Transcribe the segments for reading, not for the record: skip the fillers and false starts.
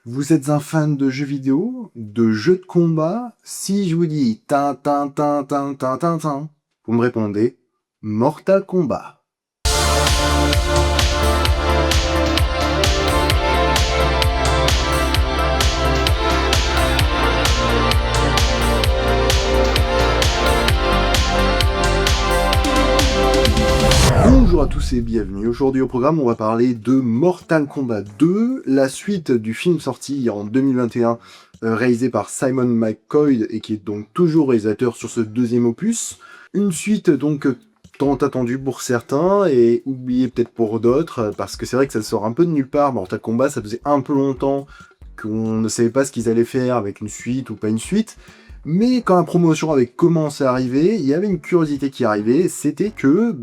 Vous êtes un fan de jeux vidéo, de jeux de combat? Si je vous dis tin tin tin tin tin tin tin, vous me répondez Mortal Kombat. Bonjour à tous et bienvenue. Aujourd'hui au programme, on va parler de Mortal Kombat 2, la suite du film sorti en 2021, réalisé par Simon McCoy et qui est donc toujours réalisateur sur ce deuxième opus. Une suite donc tant attendue pour certains et oubliée peut-être pour d'autres, parce que c'est vrai que ça sort un peu de nulle part. Mortal Kombat, ça faisait un peu longtemps qu'on ne savait pas ce qu'ils allaient faire avec une suite ou pas une suite. Mais quand la promotion avait commencé à arriver, il y avait une curiosité qui arrivait, c'était que,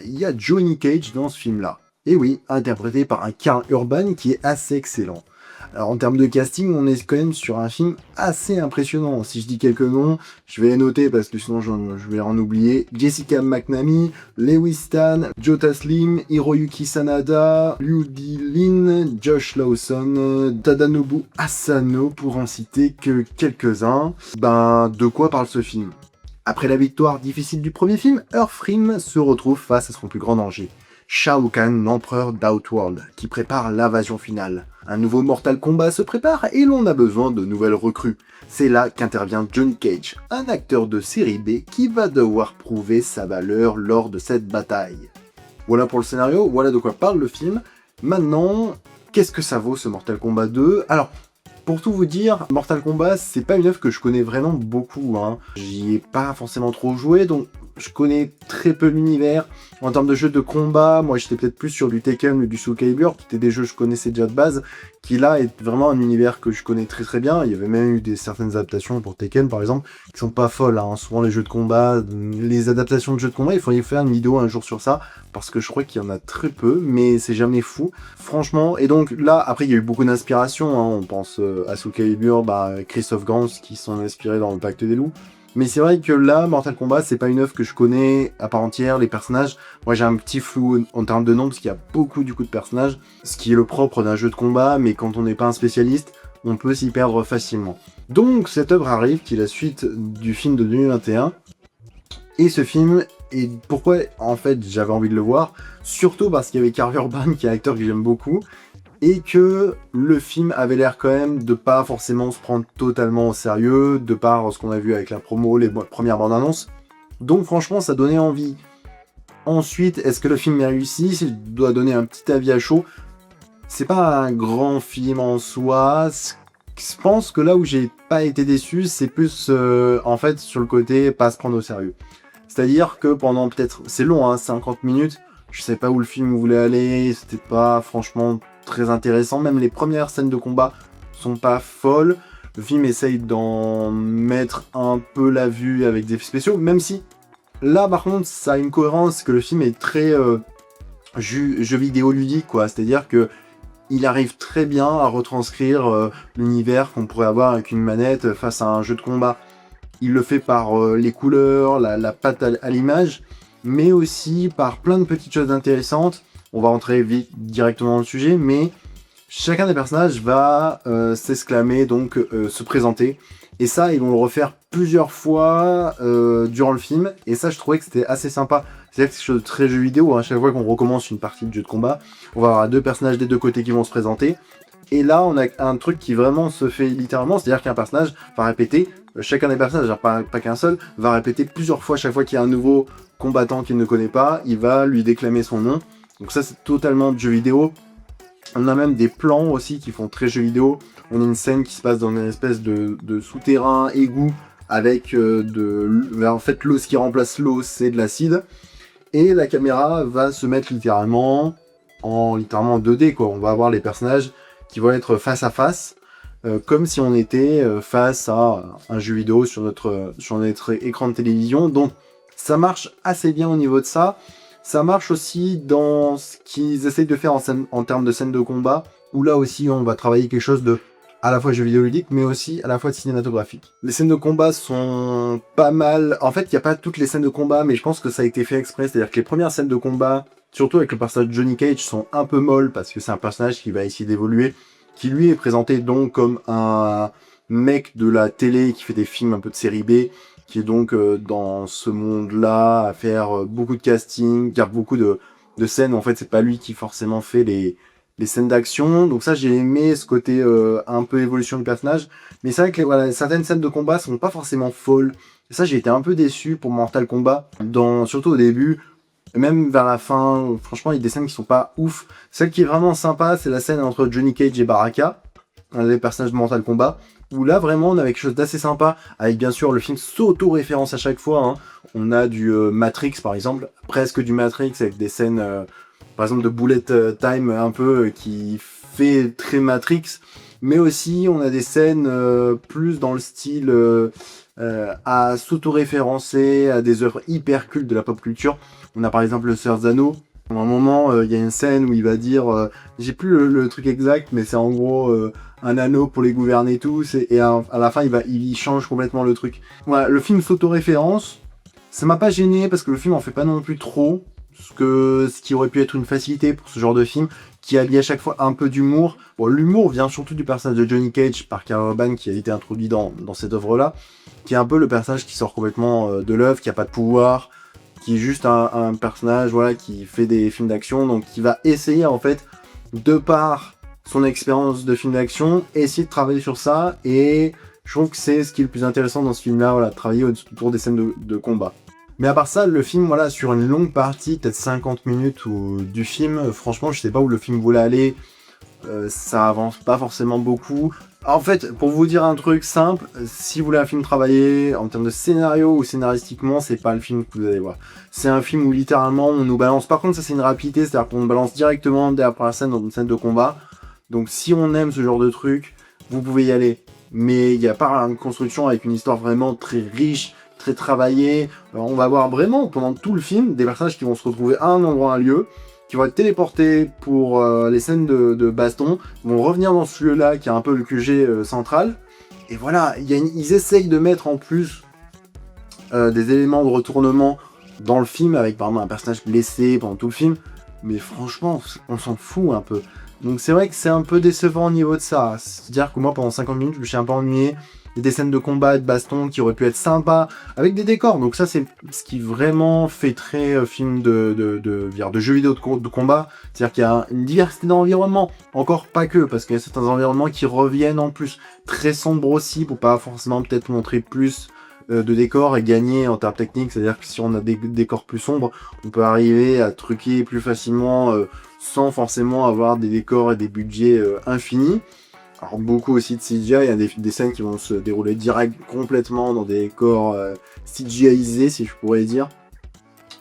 il y a Johnny Cage dans ce film-là. Et oui, interprété par un Karl Urban qui est assez excellent. Alors en termes de casting, on est quand même sur un film assez impressionnant. Si je dis quelques noms, je vais les noter parce que sinon je vais en oublier. Jessica McNamee, Lewis Stan, Jota Slim, Hiroyuki Sanada, Liu Di-lin, Josh Lawson, Tadanobu Asano, pour en citer que quelques-uns. De quoi parle ce film? Après la victoire difficile du premier film, Earthrealm se retrouve face à son plus grand danger. Shao Kahn, l'empereur d'Outworld, qui prépare l'invasion finale. Un nouveau Mortal Kombat se prépare et l'on a besoin de nouvelles recrues. C'est là qu'intervient Johnny Cage, un acteur de série B qui va devoir prouver sa valeur lors de cette bataille. Voilà pour le scénario, voilà de quoi parle le film. Maintenant, qu'est-ce que ça vaut ce Mortal Kombat 2? Alors, pour tout vous dire, Mortal Kombat, c'est pas une œuvre que je connais vraiment beaucoup. J'y ai pas forcément trop joué, donc je connais très peu l'univers. En termes de jeux de combat, moi j'étais peut-être plus sur du Tekken ou du Soul Calibur, qui étaient des jeux que je connaissais déjà de base, qui là est vraiment un univers que je connais très très bien. Il y avait même eu certaines adaptations pour Tekken par exemple, qui sont pas folles. Souvent les jeux de combat, les adaptations de jeux de combat, il faudrait faire une vidéo un jour sur ça, parce que je crois qu'il y en a très peu, mais c'est jamais fou. Franchement, et donc là, après il y a eu beaucoup d'inspiration, on pense à Soul Calibur, Christophe Gans qui sont inspirés dans le Pacte des Loups. Mais c'est vrai que là, Mortal Kombat, c'est pas une œuvre que je connais à part entière, les personnages. Moi, j'ai un petit flou en termes de nom, parce qu'il y a beaucoup du coup de personnages, ce qui est le propre d'un jeu de combat, mais quand on n'est pas un spécialiste, on peut s'y perdre facilement. Donc, cette œuvre arrive, qui est la suite du film de 2021. Et ce film, et pourquoi en fait j'avais envie de le voir, surtout parce qu'il y avait Karl Urban, qui est un acteur que j'aime beaucoup, et que le film avait l'air quand même de pas forcément se prendre totalement au sérieux, de par ce qu'on a vu avec la promo, les premières bandes annonces. Donc franchement, ça donnait envie. Ensuite, est-ce que le film est réussi? Si je dois donner un petit avis à chaud, c'est pas un grand film en soi. Je pense que là où j'ai pas été déçu, c'est plus en fait sur le côté pas se prendre au sérieux. C'est-à-dire que pendant peut-être, c'est long, 50 minutes, je sais pas où le film voulait aller, c'était pas franchement très intéressant. Même les premières scènes de combat sont pas folles. Le film essaye d'en mettre un peu la vue avec des effets spéciaux, même si là par contre ça a une cohérence, que le film est très jeu vidéo ludique, quoi. C'est-à-dire que il arrive très bien à retranscrire l'univers qu'on pourrait avoir avec une manette face à un jeu de combat. Il le fait par les couleurs, la patte à l'image, mais aussi par plein de petites choses intéressantes. On va rentrer vite directement dans le sujet, mais chacun des personnages va s'exclamer, donc se présenter. Et ça, ils vont le refaire plusieurs fois durant le film. Et ça, je trouvais que c'était assez sympa. C'est quelque chose de très jeu vidéo. À chaque fois qu'on recommence une partie de jeu de combat, on va avoir deux personnages des deux côtés qui vont se présenter. Et là, on a un truc qui vraiment se fait littéralement, c'est-à-dire qu'un personnage va répéter, chacun des personnages, pas qu'un seul, va répéter plusieurs fois, chaque fois qu'il y a un nouveau combattant qu'il ne connaît pas, il va lui déclamer son nom. Donc ça, c'est totalement de jeu vidéo. On a même des plans aussi qui font très jeu vidéo. On a une scène qui se passe dans une espèce de souterrain égout avec en fait l'eau, ce qui remplace l'eau, c'est de l'acide. Et la caméra va se mettre littéralement en 2D, quoi. On va avoir les personnages qui vont être face à face, comme si on était face à un jeu vidéo sur notre écran de télévision. Donc ça marche assez bien au niveau de ça. Ça marche aussi dans ce qu'ils essayent de faire en termes de scènes de combat, où là aussi on va travailler quelque chose de à la fois jeu vidéo ludique, mais aussi à la fois cinématographique. Les scènes de combat sont pas mal. En fait, il n'y a pas toutes les scènes de combat, mais je pense que ça a été fait exprès. C'est-à-dire que les premières scènes de combat, surtout avec le personnage de Johnny Cage, sont un peu molles, parce que c'est un personnage qui va essayer d'évoluer, qui lui est présenté donc comme un mec de la télé qui fait des films un peu de série B, qui est donc dans ce monde-là à faire beaucoup de casting, faire beaucoup de scènes. En fait, c'est pas lui qui forcément fait les scènes d'action. Donc ça, j'ai aimé ce côté un peu évolution du personnage. Mais c'est vrai que voilà, certaines scènes de combat sont pas forcément folles. Et ça, j'ai été un peu déçu pour Mortal Kombat, surtout au début. Même vers la fin, franchement, il y a des scènes qui sont pas ouf. Celle qui est vraiment sympa, c'est la scène entre Johnny Cage et Baraka, un des personnages de Mortal Kombat, où là, vraiment, on avait quelque chose d'assez sympa, avec bien sûr le film s'auto-référence à chaque fois. Hein. On a du Matrix, par exemple, presque du Matrix, avec des scènes, par exemple, de Bullet Time, un peu, qui fait très Matrix. Mais aussi, on a des scènes plus dans le style à s'auto-référencer à des œuvres hyper cultes de la pop culture. On a par exemple le Sir Zano. À un moment, il y a une scène où il va dire, j'ai plus le truc exact, mais c'est en gros un anneau pour les gouverner tous, et à la fin il change complètement le truc. Voilà, le film s'auto-référence. Ça m'a pas gêné parce que le film en fait pas non plus trop, ce qui aurait pu être une facilité pour ce genre de film, qui allie à chaque fois un peu d'humour. Bon, l'humour vient surtout du personnage de Johnny Cage par Karl Urban qui a été introduit dans cette œuvre-là, qui est un peu le personnage qui sort complètement de l'œuvre, qui a pas de pouvoir, qui est juste un personnage voilà, qui fait des films d'action, donc qui va essayer en fait, de par son expérience de film d'action, essayer de travailler sur ça, et je trouve que c'est ce qui est le plus intéressant dans ce film-là, voilà, travailler autour des scènes de combat. Mais à part ça, le film, voilà, sur une longue partie, peut-être 50 minutes du film, franchement, je sais pas où le film voulait aller, ça avance pas forcément beaucoup. En fait, pour vous dire un truc simple, si vous voulez un film travaillé en termes de scénario ou scénaristiquement, c'est pas le film que vous allez voir. C'est un film où littéralement on nous balance. Par contre, ça c'est une rapidité, c'est-à-dire qu'on nous balance directement dès après la scène dans une scène de combat. Donc si on aime ce genre de truc, vous pouvez y aller. Mais il n'y a pas une construction avec une histoire vraiment très riche, très travaillée. Alors, on va voir vraiment pendant tout le film des personnages qui vont se retrouver à un endroit, un lieu, qui vont être téléportés pour les scènes de baston, vont revenir dans ce lieu-là qui est un peu le QG central. Et voilà, ils essayent de mettre en plus des éléments de retournement dans le film, avec par exemple un personnage blessé pendant tout le film. Mais franchement, on s'en fout un peu. Donc c'est vrai que c'est un peu décevant au niveau de ça. C'est-à-dire que moi, pendant 50 minutes, je me suis un peu ennuyé. Il y a des scènes de combat et de baston qui auraient pu être sympas, avec des décors. Donc ça, c'est ce qui vraiment fait très film de jeux vidéo de combat. C'est-à-dire qu'il y a une diversité d'environnements. Encore pas que, parce qu'il y a certains environnements qui reviennent en plus. Très sombres aussi, pour pas forcément peut-être montrer plus de décors et gagner en termes techniques. C'est-à-dire que si on a des décors plus sombres, on peut arriver à truquer plus facilement sans forcément avoir des décors et des budgets infinis. Alors beaucoup aussi de CGI, il y a des scènes qui vont se dérouler direct complètement dans des décors CGIisés, si je pourrais dire.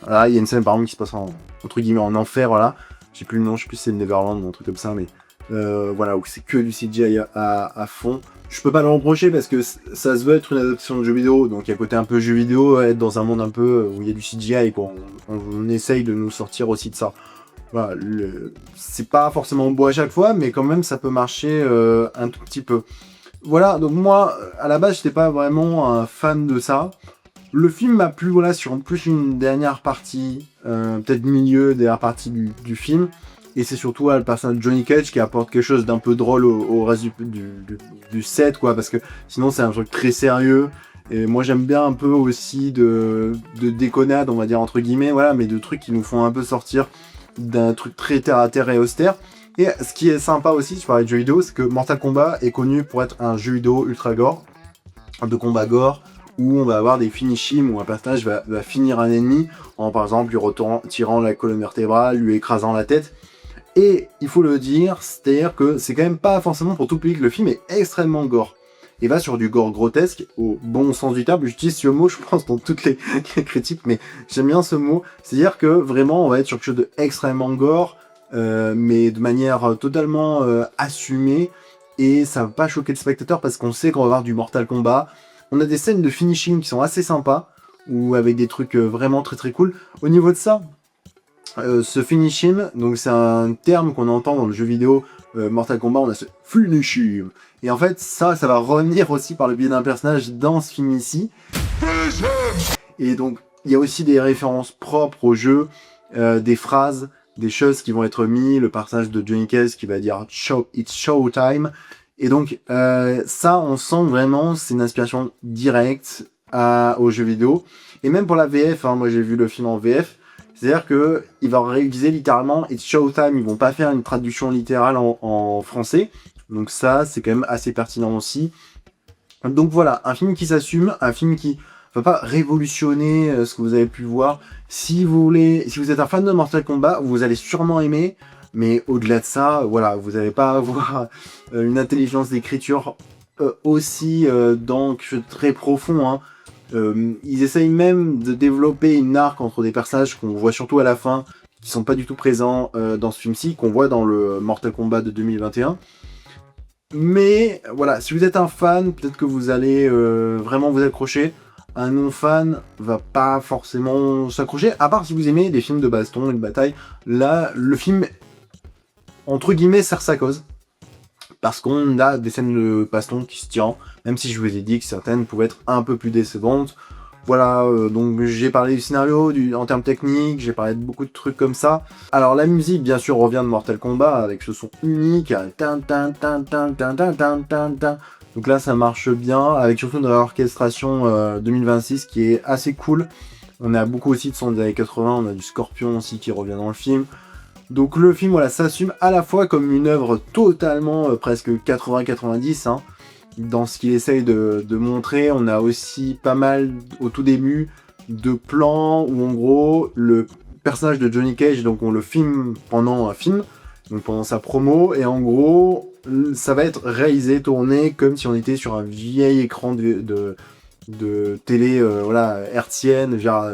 Là, il y a une scène par exemple qui se passe entre guillemets en enfer, voilà. J'ai plus le nom, je sais plus si c'est le Neverland ou un truc comme ça, mais voilà, où c'est que du CGI à fond. Je peux pas le reprocher parce que ça se veut être une adaptation de jeu vidéo, donc il y a côté un peu jeu vidéo, être dans un monde un peu où il y a du CGI, quoi. On essaye de nous sortir aussi de ça. Voilà, c'est pas forcément beau à chaque fois, mais quand même ça peut marcher un tout petit peu. Voilà, donc moi, à la base, j'étais pas vraiment un fan de ça. Le film m'a plu, voilà, sur plus une dernière partie, peut-être milieu, dernière partie du film. Et c'est surtout le personnage de Johnny Cage qui apporte quelque chose d'un peu drôle au reste du set, quoi, parce que sinon c'est un truc très sérieux. Et moi j'aime bien un peu aussi de déconnade, on va dire entre guillemets, voilà, mais de trucs qui nous font un peu sortir d'un truc très terre à terre et austère. Et ce qui est sympa aussi, je parlais de jeux vidéo, c'est que Mortal Kombat est connu pour être un jeu vidéo ultra gore, de combat gore, où on va avoir des finishings où un personnage va finir un ennemi en par exemple lui tirant la colonne vertébrale, lui écrasant la tête. Et il faut le dire, c'est-à-dire que c'est quand même pas forcément pour tout le public, le film est extrêmement gore. Et va sur du gore grotesque, au bon sens du terme. J'utilise ce mot, je pense, dans toutes les critiques, mais j'aime bien ce mot. C'est-à-dire que vraiment, on va être sur quelque chose d'extrêmement gore, mais de manière totalement assumée, et ça va pas choquer le spectateur parce qu'on sait qu'on va avoir du Mortal Kombat. On a des scènes de finishing qui sont assez sympas, ou avec des trucs vraiment très très cool. Au niveau de ça, ce finishing, donc c'est un terme qu'on entend dans le jeu vidéo Mortal Kombat, on a ce finishing. Et en fait, ça va revenir aussi par le biais d'un personnage dans ce film ici. Et donc, il y a aussi des références propres au jeu, des phrases, des choses qui vont être mises, le personnage de Johnny Cage qui va dire It's showtime. Et donc ça, on sent vraiment, c'est une inspiration directe aux jeux vidéo. Et même pour la VF, hein, moi j'ai vu le film en VF, c'est-à-dire que il va réutiliser littéralement It's showtime, ils vont pas faire une traduction littérale en français. Donc ça, c'est quand même assez pertinent aussi. Donc voilà, un film qui s'assume, un film qui va pas révolutionner ce que vous avez pu voir. Si vous êtes un fan de Mortal Kombat, vous allez sûrement aimer. Mais au-delà de ça, voilà, vous n'allez pas avoir une intelligence d'écriture aussi dans quelque chose de très profond. Hein. Ils essayent même de développer une arc entre des personnages qu'on voit surtout à la fin, qui sont pas du tout présents dans ce film-ci, qu'on voit dans le Mortal Kombat de 2021. Mais voilà, si vous êtes un fan, peut-être que vous allez vraiment vous accrocher. Un non-fan va pas forcément s'accrocher, à part si vous aimez des films de baston et de bataille. Là, le film, entre guillemets, sert sa cause. Parce qu'on a des scènes de baston qui se tirent, même si je vous ai dit que certaines pouvaient être un peu plus décevantes. Voilà, donc j'ai parlé du scénario, en termes techniques, j'ai parlé de beaucoup de trucs comme ça. Alors la musique, bien sûr, revient de Mortal Kombat avec ce son unique. Donc là, ça marche bien, avec surtout une orchestration 2026 qui est assez cool. On a beaucoup aussi de sons des années 80, on a du Scorpion aussi qui revient dans le film. Donc le film, voilà, s'assume à la fois comme une œuvre totalement presque 80-90, hein, dans ce qu'il essaye de montrer. On a aussi pas mal, au tout début, de plans où en gros, le personnage de Johnny Cage, donc on le filme pendant un film, donc pendant sa promo, et en gros, ça va être réalisé, tourné, comme si on était sur un vieil écran de télé, voilà, hertzienne, genre,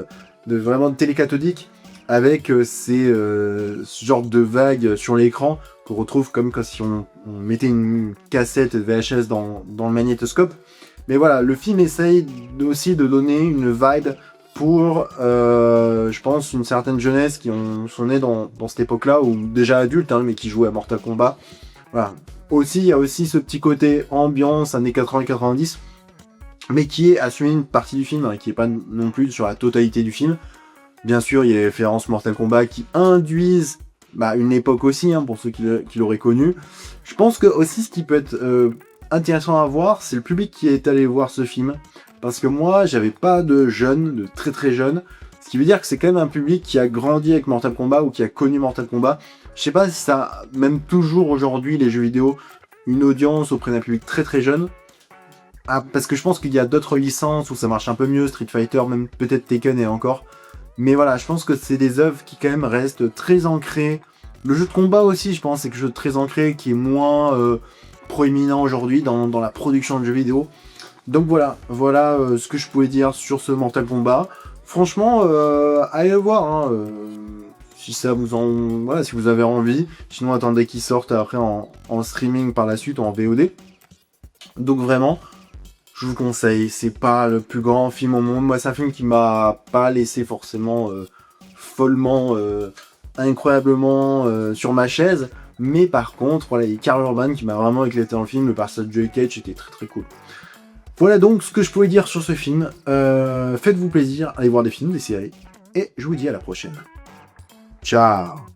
vraiment de télé cathodique, avec ce genre de vagues sur l'écran qu'on retrouve comme si on mettait une cassette de VHS dans le magnétoscope. Mais voilà, le film essaye aussi de donner une vibe pour, je pense, une certaine jeunesse qui sont nés dans cette époque-là, ou déjà adultes, hein, mais qui jouaient à Mortal Kombat. Voilà. Aussi, il y a aussi ce petit côté ambiance années 80-90, mais qui est assumé une partie du film, hein, qui n'est pas non plus sur la totalité du film. Bien sûr, il y a les références Mortal Kombat qui induisent une époque aussi, hein, pour ceux qui l'auraient connu. Je pense que aussi ce qui peut être intéressant à voir, c'est le public qui est allé voir ce film. Parce que moi, j'avais pas de jeunes, de très très jeunes. Ce qui veut dire que c'est quand même un public qui a grandi avec Mortal Kombat ou qui a connu Mortal Kombat. Je sais pas si ça, même toujours aujourd'hui, les jeux vidéo, une audience auprès d'un public très très jeune. Ah, parce que je pense qu'il y a d'autres licences où ça marche un peu mieux, Street Fighter, même peut-être Tekken et encore. Mais voilà, je pense que c'est des œuvres qui quand même restent très ancrées. Le jeu de combat aussi, je pense, c'est quelque chose de très ancré, qui est moins proéminent aujourd'hui dans la production de jeux vidéo. Donc voilà ce que je pouvais dire sur ce Mortal Kombat. Franchement, allez le voir, hein, si ça vous voilà, si vous avez envie. Sinon, attendez qu'il sorte après en streaming par la suite, ou en VOD. Donc vraiment, je vous conseille, c'est pas le plus grand film au monde. Moi, c'est un film qui m'a pas laissé forcément follement, incroyablement sur ma chaise. Mais par contre, voilà, il y a Karl Urban qui m'a vraiment éclaté dans le film. Le personnage de Johnny Cage était très très cool. Voilà donc ce que je pouvais dire sur ce film. Faites-vous plaisir, allez voir des films, des séries. Et je vous dis à la prochaine. Ciao!